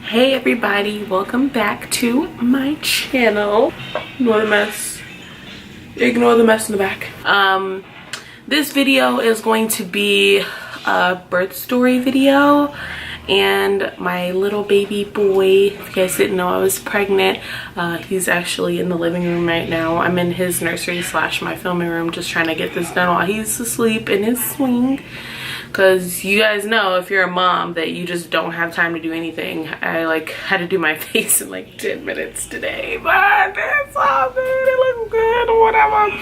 Hey everybody, welcome back to my channel. Ignore the mess. Ignore the mess in the back. This video is going to be a birth story video, and my little baby boy, if you guys didn't know I was pregnant, he's actually in the living room right now. I'm in his nursery slash my filming room, just trying to get this done while he's asleep in his swing. Because you guys know, if you're a mom, that you just don't have time to do anything. I had to do my face in 10 minutes today, but it's all good, it looks good or whatever.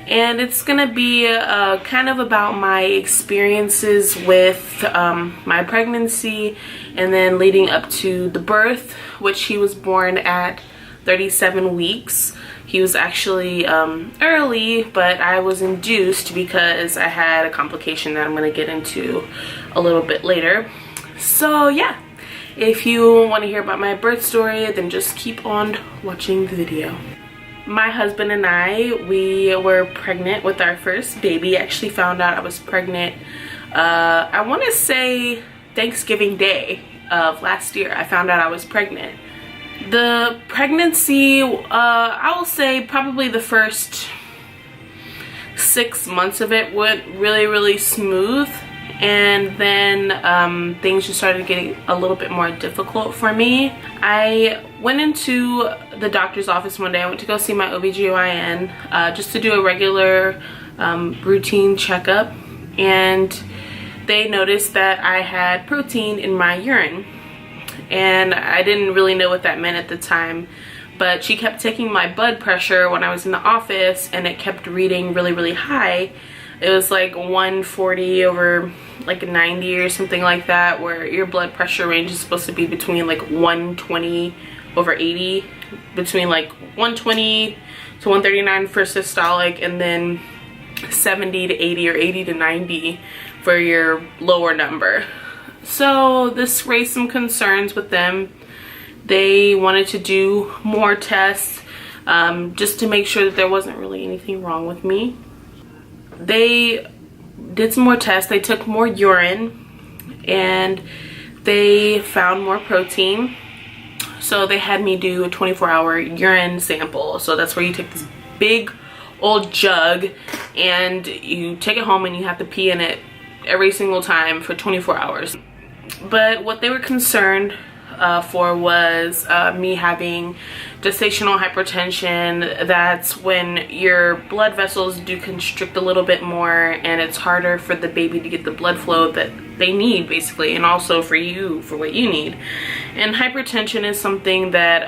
And it's gonna be kind of about my experiences with my pregnancy and then leading up to the birth, which he was born at 37 weeks. He was actually early, but I was induced because I had a complication that I'm going to get into a little bit later. So yeah, if you want to hear about my birth story, then just keep on watching the video. My husband and we were pregnant with our first baby. I actually found out I was pregnant, I want to say Thanksgiving Day of last year. I found out I was pregnant. The pregnancy, I will say probably the first 6 months of it went really smooth, and then things just started getting a little bit more difficult for me. I went into the doctor's office one day. I went to go see my OBGYN just to do a regular routine checkup, and they noticed that I had protein in my urine. And I didn't really know what that meant at the time, but she kept taking my blood pressure when I was in the office, and it kept reading really high. It was like 140 over 90 or something like that, where your blood pressure range is supposed to be between 120 over 80, between 120 to 139 for systolic, and then 70 to 80 or 80 to 90 for your lower number. So this raised some concerns with them. They wanted to do more tests just to make sure that there wasn't really anything wrong with me. They did some more tests. They took more urine and they found more protein. So they had me do a 24-hour urine sample. So that's where you take this big old jug and you take it home and you have to pee in it every single time for 24 hours. But what they were concerned for was me having gestational hypertension. That's when your blood vessels do constrict a little bit more, and it's harder for the baby to get the blood flow that they need, basically, and also for you, for what you need. And hypertension is something that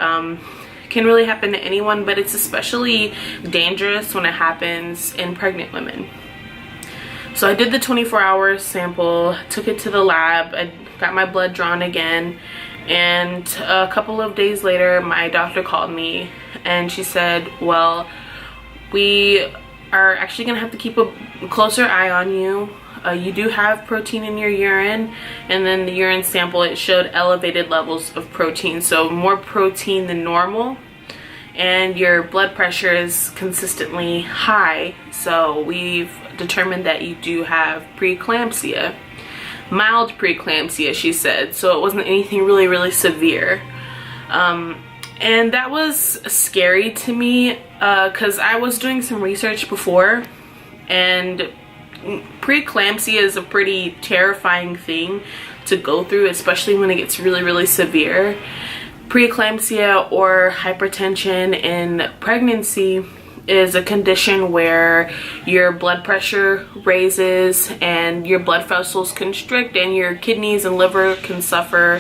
can really happen to anyone, but it's especially dangerous when it happens in pregnant women. So I did the 24-hour sample, took it to the lab, I got my blood drawn again, and a couple of days later my doctor called me and she said, well, we are actually gonna have to keep a closer eye on you. You do have protein in your urine, and then the urine sample, it showed elevated levels of protein, so more protein than normal, and your blood pressure is consistently high. So we've determined that you do have preeclampsia, mild preeclampsia, she said. So it wasn't anything really severe, and that was scary to me because I was doing some research before, and preeclampsia is a pretty terrifying thing to go through, especially when it gets really severe. Preeclampsia, or hypertension in pregnancy, is a condition where your blood pressure raises and your blood vessels constrict and your kidneys and liver can suffer,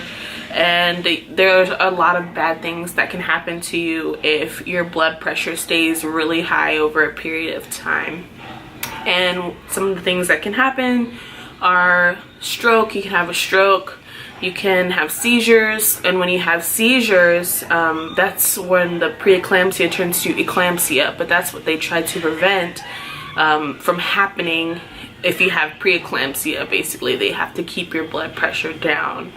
and there's a lot of bad things that can happen to you if your blood pressure stays really high over a period of time. And some of the things that can happen are stroke. You can have a stroke, you can have seizures, and when you have seizures, that's when the preeclampsia turns to eclampsia, but that's what they try to prevent from happening. If you have preeclampsia, basically they have to keep your blood pressure down,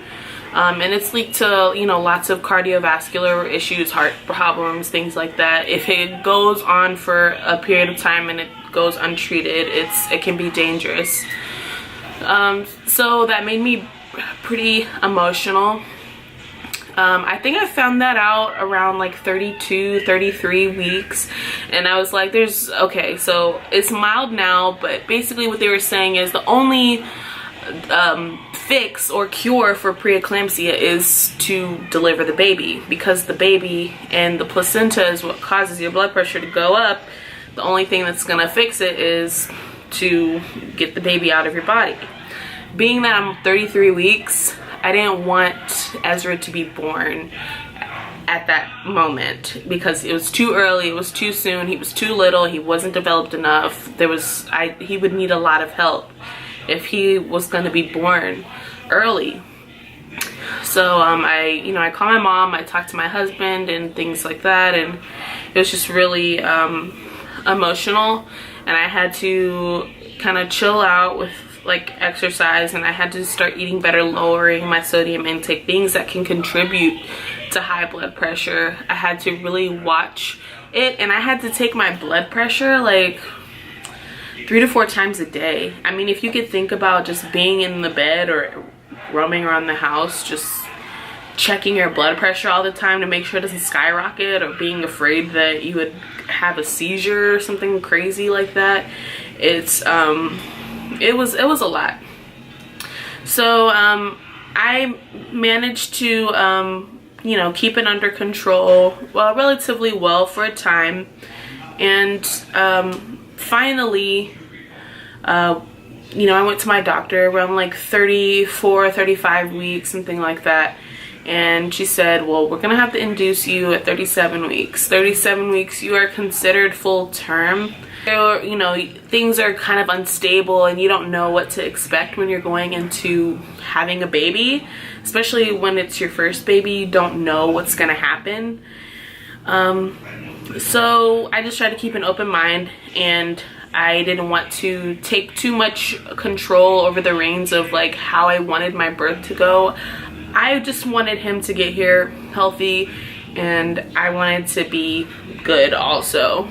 and it's linked to lots of cardiovascular issues, heart problems, things like that. If it goes on for a period of time and it goes untreated, it can be dangerous. So that made me pretty emotional. I think I found that out around like 32, 33 weeks. And I was like, okay, so it's mild now, but basically what they were saying is the only fix or cure for preeclampsia is to deliver the baby, because the baby and the placenta is what causes your blood pressure to go up. The only thing that's gonna fix it is to get the baby out of your body. Being that I'm 33 weeks, I didn't want Ezra to be born at that moment because it was too early, it was too soon, he was too little, he wasn't developed enough. He would need a lot of help if he was going to be born early. So I called my mom, I talked to my husband and things like that, and it was just really emotional, and I had to kind of chill out with like exercise, and I had to start eating better, lowering my sodium intake, things that can contribute to high blood pressure. I had to really watch it, and I had to take my blood pressure like 3 to 4 times a day. I mean, if you could think about just being in the bed or roaming around the house, just checking your blood pressure all the time to make sure it doesn't skyrocket, or being afraid that you would have a seizure or something crazy like that. It was a lot. So I managed to keep it under control, well, relatively well for a time, and finally I went to my doctor around like 34, 35 weeks, something like that, and she said, well, we're gonna have to induce you at 37 weeks. 37 weeks, you are considered full term. Things are kind of unstable and you don't know what to expect when you're going into having a baby, especially when it's your first baby. You don't know what's gonna happen. So I just tried to keep an open mind, and I didn't want to take too much control over the reins of like how I wanted my birth to go. I just wanted him to get here healthy, and I wanted to be good also.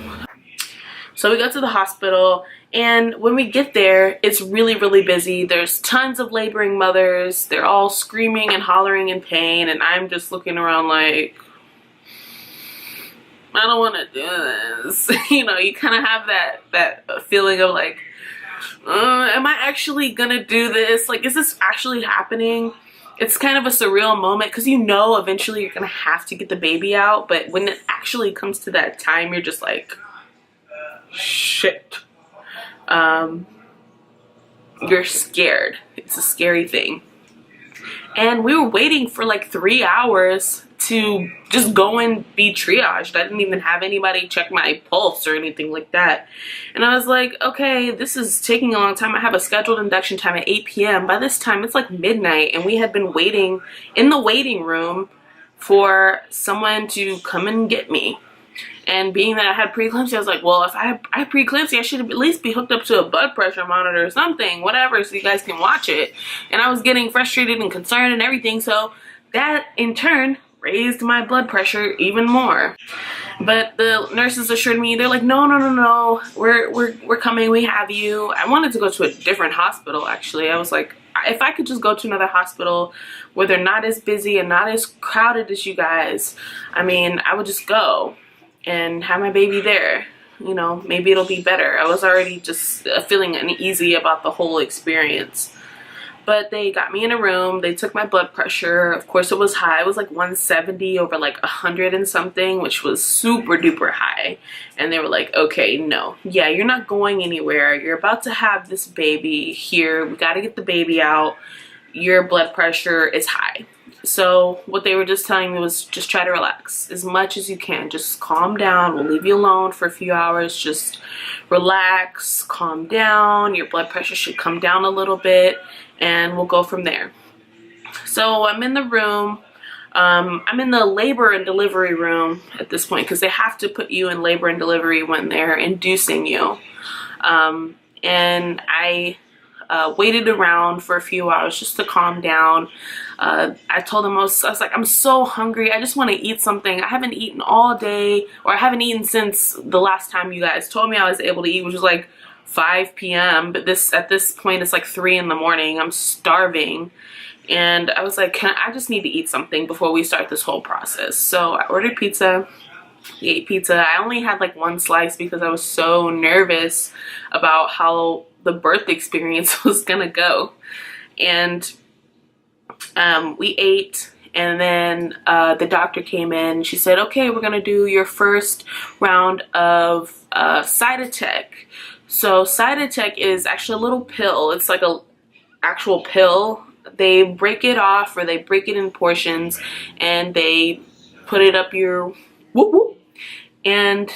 So we go to the hospital, and when we get there, it's really, really busy. There's tons of laboring mothers. They're all screaming and hollering in pain, and I'm just looking around like, I don't want to do this. You kind of have that feeling of like, am I actually gonna do this? Like, is this actually happening? It's kind of a surreal moment, because eventually you're gonna have to get the baby out, but when it actually comes to that time, you're just like, shit. You're scared. It's a scary thing. And we were waiting for like 3 hours to just go and be triaged. I didn't even have anybody check my pulse or anything like that. And I was like, okay, this is taking a long time. I have a scheduled induction time at 8 p.m. By this time, it's like midnight, and we had been waiting in the waiting room for someone to come and get me. And being that I had preeclampsia, I was like, well, if I have preeclampsia, I should at least be hooked up to a blood pressure monitor or something, whatever, so you guys can watch it. And I was getting frustrated and concerned and everything, so that in turn raised my blood pressure even more. But the nurses assured me, they're like, no, we're coming, we have you. I wanted to go to a different hospital, actually. I was like, if I could just go to another hospital where they're not as busy and not as crowded as you guys, I mean, I would just go and have my baby there. Maybe it'll be better. I was already just feeling uneasy about the whole experience. But they got me in a room, they took my blood pressure. Of course it was high. It was like 170 over like 100 and something, which was super duper high. And they were like, okay, no, yeah, you're not going anywhere. You're about to have this baby here. We got to get the baby out. Your blood pressure is high. So what they were just telling me was just try to relax as much as you can. Just calm down. We'll leave you alone for a few hours. Just relax, calm down. Your blood pressure should come down a little bit, and we'll go from there. So I'm in the room. I'm in the labor and delivery room at this point, because they have to put you in labor and delivery when they're inducing you. And I waited around for a few hours just to calm down. I told them I was like, I'm so hungry. I just want to eat something. I haven't eaten all day, or I haven't eaten since the last time you guys told me I was able to eat, which was like 5 p.m. but at this point it's like 3 in the morning. I'm starving, and I was like, I just need to eat something before we start this whole process. So I ordered pizza. We ate pizza. I only had like 1 slice because I was so nervous about how the birth experience was gonna go. And we ate, and then the doctor came in. She said, okay, we're gonna do your first round of Cytotec. So Cytotec is actually a little pill. It's like a actual pill. They break it off, or they break it in portions, and they put it up your whoop whoop, and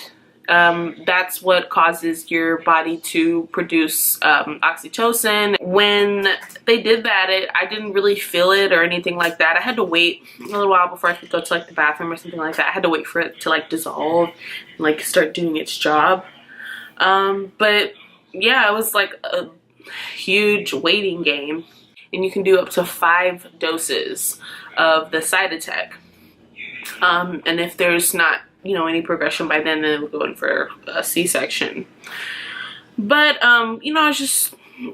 that's what causes your body to produce oxytocin. When they did that, I didn't really feel it or anything like that. I had to wait a little while before I could go to like the bathroom or something like that. I had to wait for it to like dissolve and like start doing its job. But yeah, it was like a huge waiting game, and you can do up to 5 doses of the Cytotec. And if there's not, you know, any progression by then we'll go in for a C-section. But you know,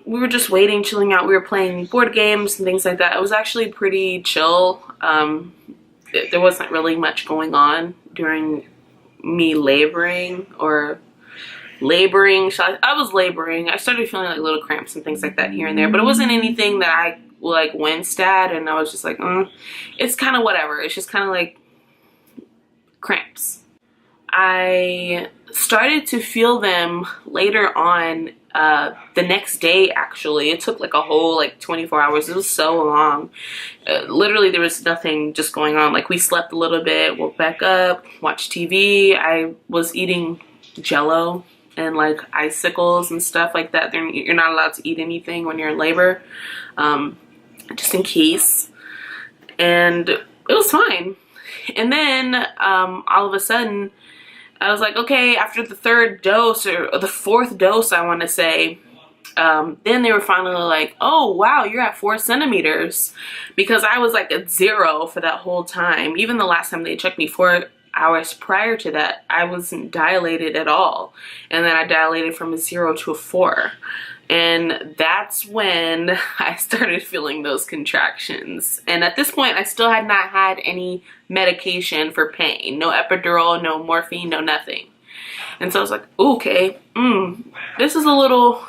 we were just waiting, chilling out. We were playing board games and things like that. It was actually pretty chill. There wasn't really much going on during me laboring or laboring. I was laboring. I started feeling like little cramps and things like that here and there, but it wasn't anything that I like winced at, and I was just like, it's kind of whatever. It's just kind of like cramps. I started to feel them later on the next day. Actually, it took like a whole like 24 hours. It was so long. Literally there was nothing just going on. Like we slept a little bit, woke back up, watched TV. I was eating Jello and like icicles and stuff like that. You're not allowed to eat anything when you're in labor, just in case. And it was fine. And then all of a sudden I was like, okay, after the 3rd dose, or the 4th dose, I want to say, then they were finally like, oh wow, you're at 4 centimeters, because I was like at 0 for that whole time. Even the last time they checked me 4 hours prior to that, I wasn't dilated at all. And then I dilated from a 0 to a 4. And that's when I started feeling those contractions. And at this point, I still had not had any medication for pain. No epidural, no morphine, no nothing. And so I was like, okay, this is a little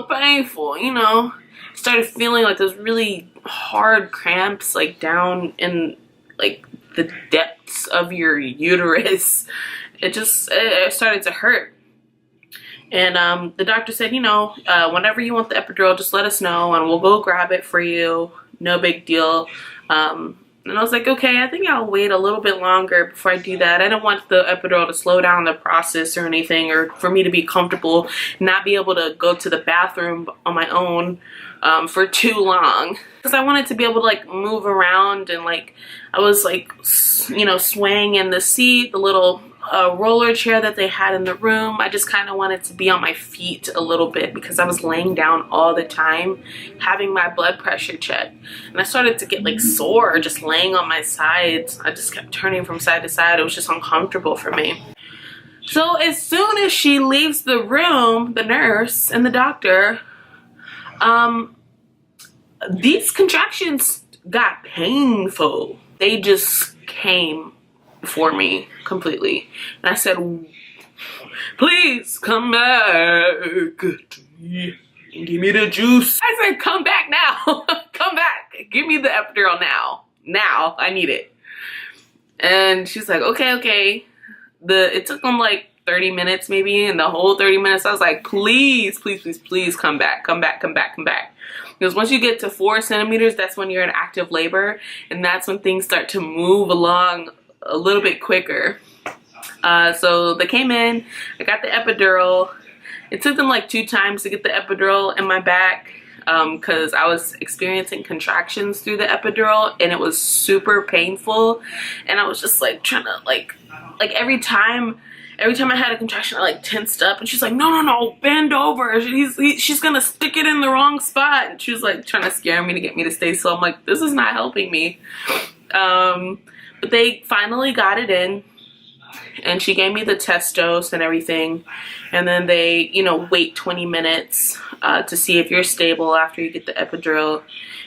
painful, you know. Started feeling like those really hard cramps, like down in like the depths of your uterus. It started to hurt. And the doctor said, you know, whenever you want the epidural, just let us know and we'll go grab it for you. No big deal. And I was like, okay, I think I'll wait a little bit longer before I do that. I don't want the epidural to slow down the process or anything, or for me to be comfortable, not be able to go to the bathroom on my own for too long. Because I wanted to be able to like move around, and like I was like, you know, swaying in the seat, the little roller chair that they had in the room. I just kind of wanted to be on my feet a little bit because I was laying down all the time having my blood pressure checked, and I started to get like sore just laying on my sides. I just kept turning from side to side. It was just uncomfortable for me. So as soon as she leaves the room, the nurse and the doctor, these contractions got painful. They just came for me completely. And I said, please come back to me and give me the juice. I said, come back now. Come back. Give me the epidural now. Now, I need it. And she's like, okay. It took them like 30 minutes maybe, and the whole 30 minutes I was like, please come back. Because once you get to 4 centimeters, that's when you're in active labor, and that's when things start to move along a little bit quicker. So they came in, I got the epidural. It took them like 2 times to get the epidural in my back, because I was experiencing contractions through the epidural, and it was super painful. And I was just like trying to like every time I had a contraction, I like tensed up, and she's like, no, bend over. She's gonna stick it in the wrong spot. And she was like trying to scare me to get me to stay still. I'm like, this is not helping me. But they finally got it in. and she gave me the test dose and everything, and then they, you know, wait 20 minutes to see if you're stable after you get the epidural,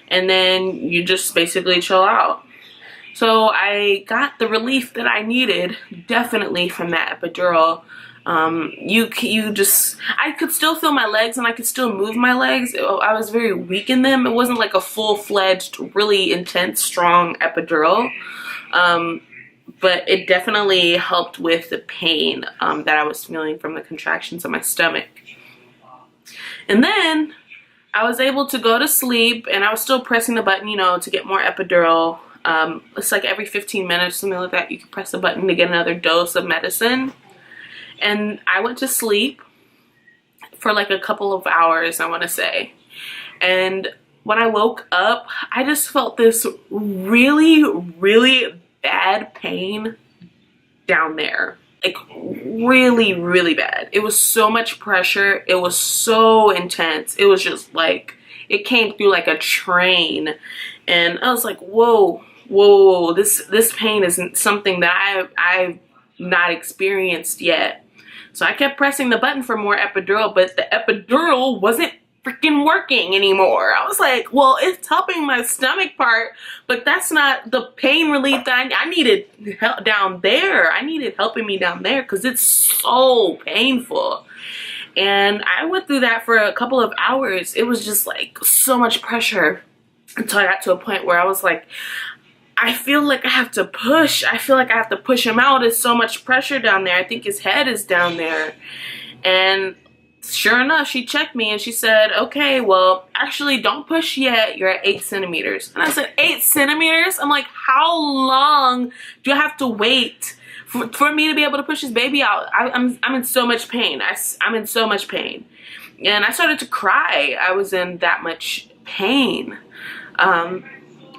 and then you just basically chill out. So I got the relief that I needed, definitely, from that epidural. I could still feel my legs and I could still move my legs. I was very weak in them. It wasn't like a full-fledged, really intense, strong epidural. But it definitely helped with the pain that I was feeling from the contractions in my stomach. And then I was able to go to sleep, and I was still pressing the button, you know, to get more epidural. It's like every 15 minutes, something like that, you can press a button to get another dose of medicine. And I went to sleep for like a couple of hours, I want to say. And when I woke up, I just felt this really, really bad pain down there. Like really, really bad. It was so much pressure. It was so intense. It was just like, it came through like a train. And I was like, whoa, whoa, this pain isn't something that I've not experienced yet. So I kept pressing the button for more epidural, but the epidural wasn't freaking working anymore. I was like, well, it's helping my stomach part, but that's not the pain relief that I needed help down there. I needed helping me down there because it's so painful. And I went through that for a couple of hours. It was just like so much pressure until I got to a point where I was like, I feel like I have to push. I feel like I have to push him out. There's so much pressure down there. I think his head is down there. And sure enough, she checked me and she said, okay, well, actually don't push yet. You're at 8 centimeters. And I said, 8 centimeters? I'm like, how long do I have to wait for me to be able to push this baby out? I'm in so much pain. I'm in so much pain. And I started to cry. I was in that much pain.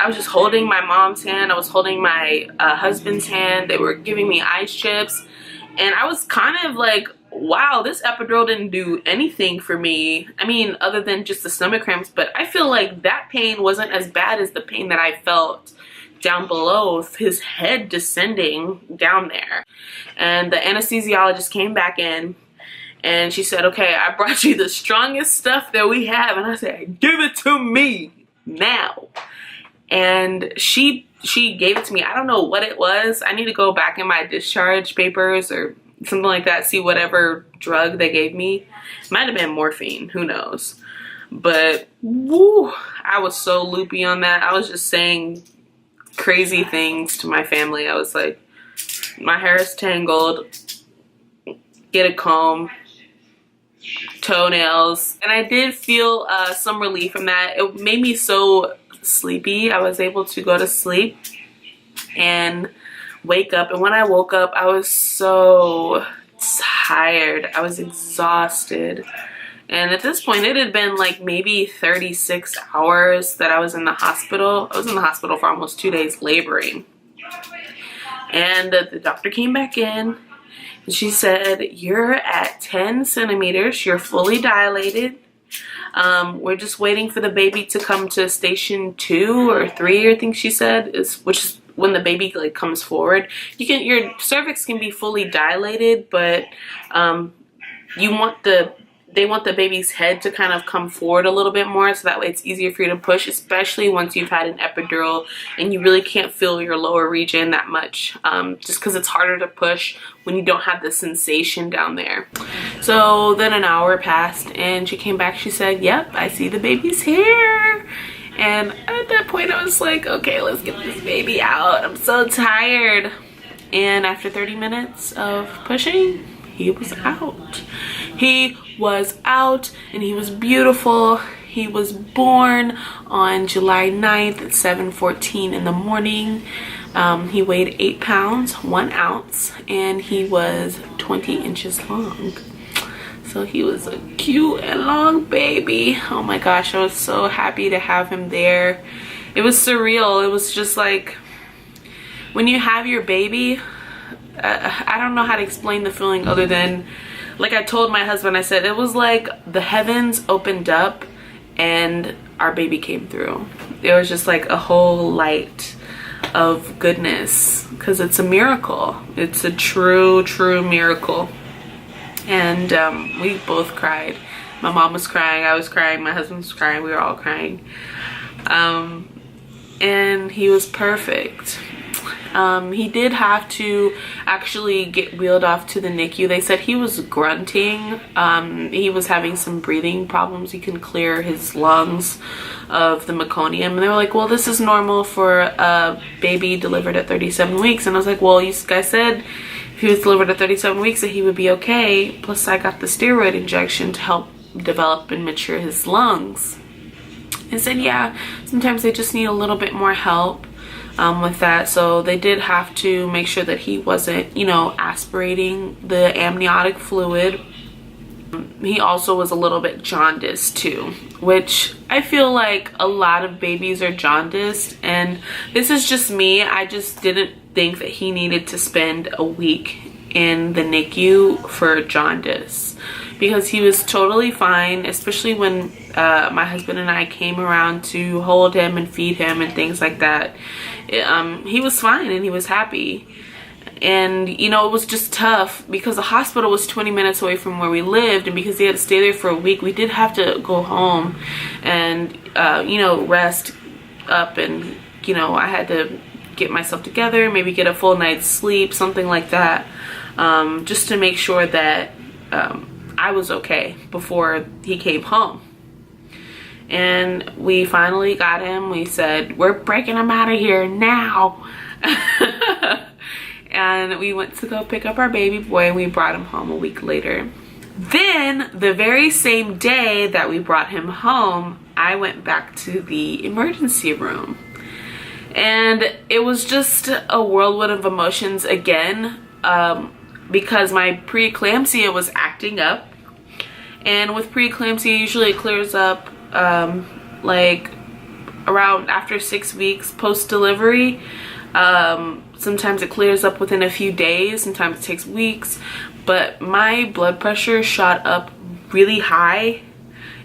I was just holding my mom's hand. I was holding my husband's hand. They were giving me ice chips. And I was kind of like, wow, this epidural didn't do anything for me. I mean, other than just the stomach cramps. But I feel like that pain wasn't as bad as the pain that I felt down below, his head descending down there. And the anesthesiologist came back in. And she said, okay, I brought you the strongest stuff that we have. And I said, give it to me now. And she gave it to me. I don't know what it was. I need to go back in my discharge papers or something like that, see whatever drug they gave me. It might have been morphine, who knows. But woo, I was so loopy on that. I was just saying crazy things to my family. I was like, my hair is tangled, get a comb, toenails. And I did feel some relief from that. It made me so sleepy. I was able to go to sleep and wake up, and when I woke up I was so tired. I was exhausted, and at this point it had been like maybe 36 hours that I was in the hospital. I was in the hospital for almost 2 days laboring, and the doctor came back in and she said, you're at 10 centimeters, you're fully dilated. We're just waiting for the baby to come to station 2 or 3, I think she said, which is when the baby like comes forward. Your cervix can be fully dilated, but they want the baby's head to kind of come forward a little bit more, so that way it's easier for you to push, especially once you've had an epidural and you really can't feel your lower region that much, just because it's harder to push when you don't have the sensation down there. So then an hour passed and she came back. She said, yep, I see the baby's here. And at that point I was like, okay, let's get this baby out. I'm so tired. And after 30 minutes of pushing, he was out. He was out and he was beautiful. He was born on July 9th at 7:14 in the morning. He weighed 8 pounds, 1 ounce, and he was 20 inches long. So he was a cute and long baby. Oh my gosh, I was so happy to have him there. It was surreal. It was just like when you have your baby, I don't know how to explain the feeling other than, like I told my husband, I said it was like the heavens opened up and our baby came through. It was just like a whole light of goodness, because it's a miracle. It's a true miracle. And we both cried. My mom was crying, I was crying, my husband was crying, we were all crying. And he was perfect. He did have to actually get wheeled off to the NICU. They said he was grunting. He was having some breathing problems. He couldn't clear his lungs of the meconium. And they were like, well, this is normal for a baby delivered at 37 weeks. And I was like, well, you guys said if he was delivered at 37 weeks that he would be okay. Plus I got the steroid injection to help develop and mature his lungs. And said, yeah, sometimes they just need a little bit more help with that. So they did have to make sure that he wasn't, you know, aspirating the amniotic fluid. He also was a little bit jaundiced too, which I feel like a lot of babies are jaundiced, and this is just me. I just didn't think that he needed to spend a week in the NICU for jaundice, because he was totally fine, especially when my husband and I came around to hold him and feed him and things like that. He was fine and he was happy. And you know, it was just tough because the hospital was 20 minutes away from where we lived, and because he had to stay there for a week, we did have to go home and you know, rest up, and you know, I had to get myself together, maybe get a full night's sleep, something like that, just to make sure that I was okay before he came home. And we finally got him. We said, we're breaking him out of here now. And we went to go pick up our baby boy, and we brought him home a week later. Then the very same day that we brought him home, I went back to the emergency room, and it was just a whirlwind of emotions again, because my preeclampsia was acting up. And with preeclampsia, usually it clears up like around after 6 weeks post-delivery. Sometimes it clears up within a few days, sometimes it takes weeks. But my blood pressure shot up really high.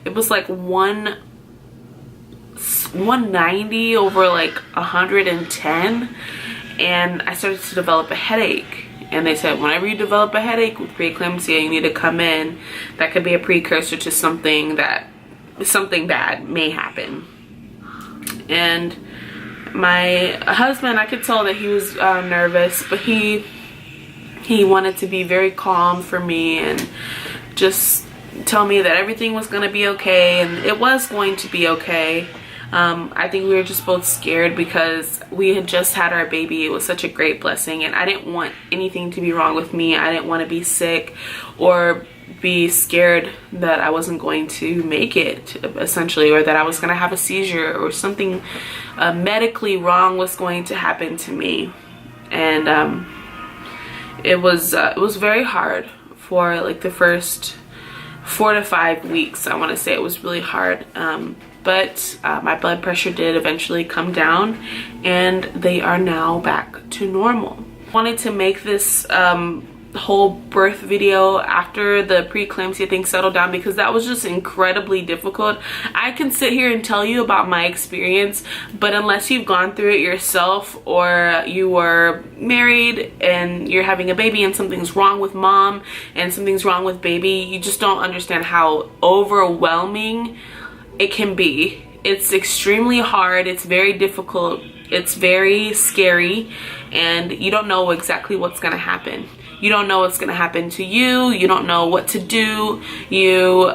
It was like 190 over like 110, and I started to develop a headache. And they said, whenever you develop a headache with preeclampsia, you need to come in. That could be a precursor to something bad may happen. And my husband, I could tell that he was nervous, but he wanted to be very calm for me and just tell me that everything was going to be okay, and it was going to be okay. I think we were just both scared because we had just had our baby. It was such a great blessing, and I didn't want anything to be wrong with me. I didn't want to be sick or be scared that I wasn't going to make it, essentially, or that I was going to have a seizure or something medically wrong was going to happen to me. And it was very hard for like the first 4 to 5 weeks. I want to say it was really hard. But my blood pressure did eventually come down, and they are now back to normal. I wanted to make this whole birth video after the preeclampsia thing settled down, because that was just incredibly difficult. I can sit here and tell you about my experience, but unless you've gone through it yourself, or you were married and you're having a baby and something's wrong with mom and something's wrong with baby, you just don't understand how overwhelming it can be. It's extremely hard, it's very difficult, it's very scary, and you don't know exactly what's gonna happen. You don't know what's gonna happen to you. You don't know what to do. You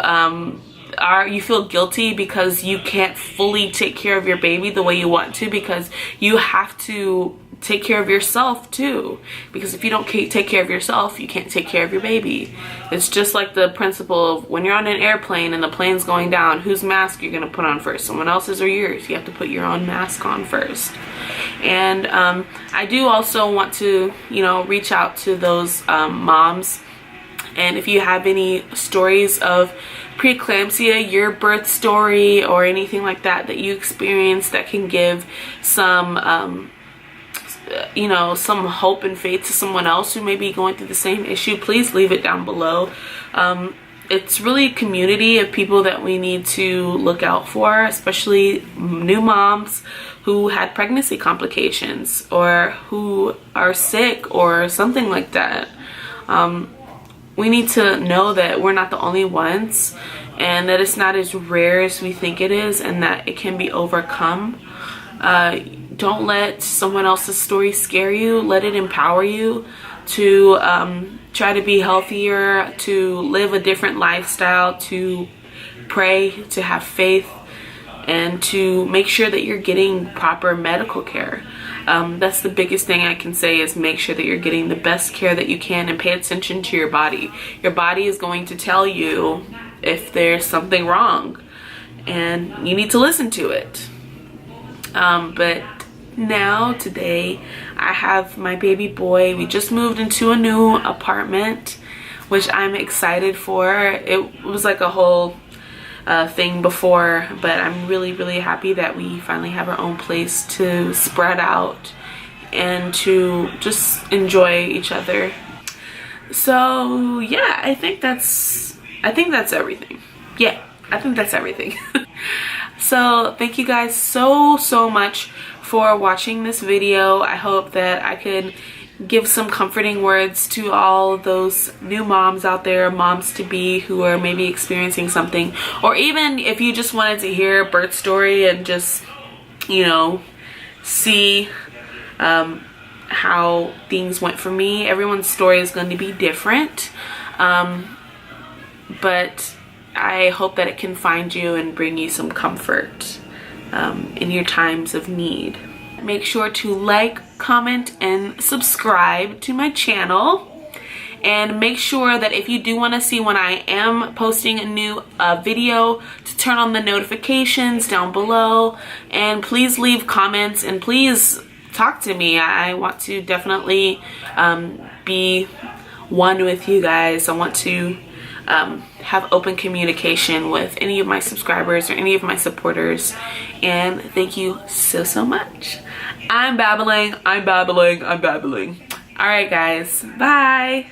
feel guilty because you can't fully take care of your baby the way you want to, because you have to take care of yourself too, because if you don't take care of yourself, you can't take care of your baby. It's just like the principle of when you're on an airplane and the plane's going down, whose mask you're gonna put on first, someone else's or yours? You have to put your own mask on first. And I do also want to, you know, reach out to those moms, and if you have any stories of preeclampsia, your birth story or anything like that that you experienced that can give some you know, some hope and faith to someone else who may be going through the same issue, please leave it down below. it's really a community of people that we need to look out for, especially new moms who had pregnancy complications or who are sick or something like that. We need to know that we're not the only ones, and that it's not as rare as we think it is, and that it can be overcome. Don't let someone else's story scare you. Let it empower you to try to be healthier, to live a different lifestyle, to pray, to have faith, and to make sure that you're getting proper medical care. That's the biggest thing I can say, is make sure that you're getting the best care that you can, and pay attention to your body. Your body is going to tell you if there's something wrong, and you need to listen to it. But now today I have my baby boy. We just moved into a new apartment, which I'm excited for. It was like a whole thing before, but I'm really happy that we finally have our own place to spread out and to just enjoy each other. So yeah, I think that's everything. Yeah, I think that's everything. So thank you guys so much for watching this video. I hope that I could give some comforting words to all those new moms out there, moms to be, who are maybe experiencing something, or even if you just wanted to hear a birth story and just, you know, see how things went for me. Everyone's story is going to be different, but I hope that it can find you and bring you some comfort in your times of need. Make sure to like, comment, and subscribe to my channel. And make sure that if you do want to see when I am posting a new video, to turn on the notifications down below. And please leave comments, and please talk to me. I want to definitely be one with you guys. I want to have open communication with any of my subscribers or any of my supporters. And thank you so much. I'm babbling. All right, guys. Bye.